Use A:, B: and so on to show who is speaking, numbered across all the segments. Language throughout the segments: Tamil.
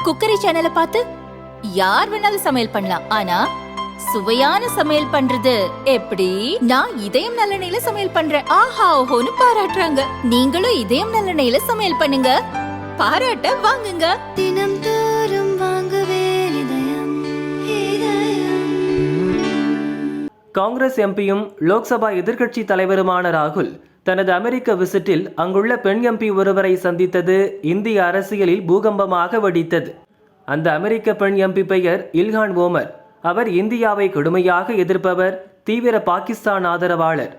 A: குக்கரி சேனலை பார்த்து யார் வேணாலும் சமையல் பண்ணலாம். ஆனா சுவையான சமையல் பண்றது எப்படி? நான் இதயம் நல்லெண்ணெயில சமையல் பண்றேன். ஆஹா ஓஹோன்னு பாராட்டுறாங்க. நீங்களும் இதயம் நல்லெண்ணெயில சமையல் பண்ணுங்க, பாராட்ட வாங்குங்க.
B: தினம் தோறும் வாங்குவே இதயம் இதயம்.
C: காங்கிரஸ் எம்பியும் லோக்சபா எதிர்க்கட்சி தலைவருமான ராகுல் தனது அமெரிக்க விசிட்டில் அங்குள்ள பெண் எம்பி ஒருவரை சந்தித்தது இந்திய அரசியலில் பூகம்பமாக வெடித்தது. அந்த அமெரிக்க பெண் எம்பி பெயர் இல்ஹான் ஓமர். அவர் இந்தியாவை கடுமையாக எதிர்ப்பவர், தீவிர பாகிஸ்தான் ஆதரவாளர்.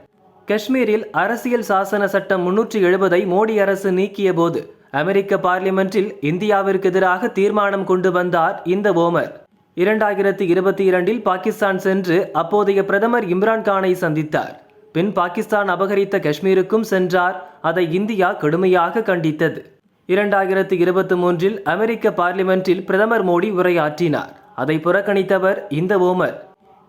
C: காஷ்மீரில் அரசியல் சாசன சட்டம் 370ஐ மோடி அரசு நீக்கிய போது அமெரிக்க பார்லிமெண்டில் இந்தியாவிற்கு எதிராக தீர்மானம் கொண்டு வந்தார் இந்த ஓமர். 2022இல் பாகிஸ்தான் சென்று அப்போதைய பிரதமர் இம்ரான்கானை சந்தித்தார். பின் பாகிஸ்தான் அபகரித்த காஷ்மீருக்கும் சென்றார். அதை இந்தியா கடுமையாக கண்டித்தது. 2023இல் அமெரிக்க பார்லிமெண்டில் பிரதமர் மோடி உரையாற்றினார். அதை புறக்கணித்தவர் இந்த ஓமர்.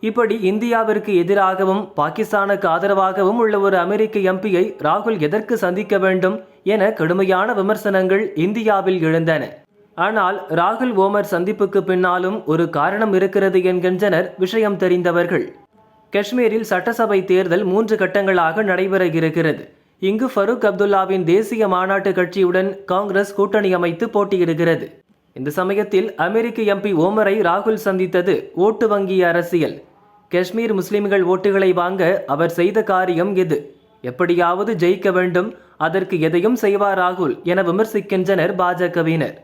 C: இப்படி இந்தியாவிற்கு எதிராகவும் பாகிஸ்தானுக்கு ஆதரவாகவும் உள்ள ஒரு அமெரிக்க எம்பியை ராகுல் எதற்கு சந்திக்க வேண்டும் என கடுமையான விமர்சனங்கள் இந்தியாவில் எழுந்தன. ஆனால் ராகுல் ஓமர் சந்திப்புக்கு பின்னாலும் ஒரு காரணம் இருக்கிறது என்கின்றனர் விஷயம் தெரிந்தவர்கள். காஷ்மீரில் சட்டசபை தேர்தல் 3 கட்டங்களாக நடைபெற இருக்கிறது. இங்கு ஃபரூக் அப்துல்லாவின் தேசிய மாநாட்டு கட்சியுடன் காங்கிரஸ் கூட்டணி அமைத்து போட்டியிடுகிறது. இந்த சமயத்தில் அமெரிக்க எம்பி ஓமரை ராகுல் சந்தித்தது ஓட்டு வங்கி அரசியல். காஷ்மீர் முஸ்லிம்கள் ஓட்டுகளை வாங்க அவர் செய்த காரியம் எது? எப்படியாவது ஜெயிக்க வேண்டும், அதற்கு எதையும் செய்வார் ராகுல் என விமர்சிக்கின்றனர் பாஜகவினர்.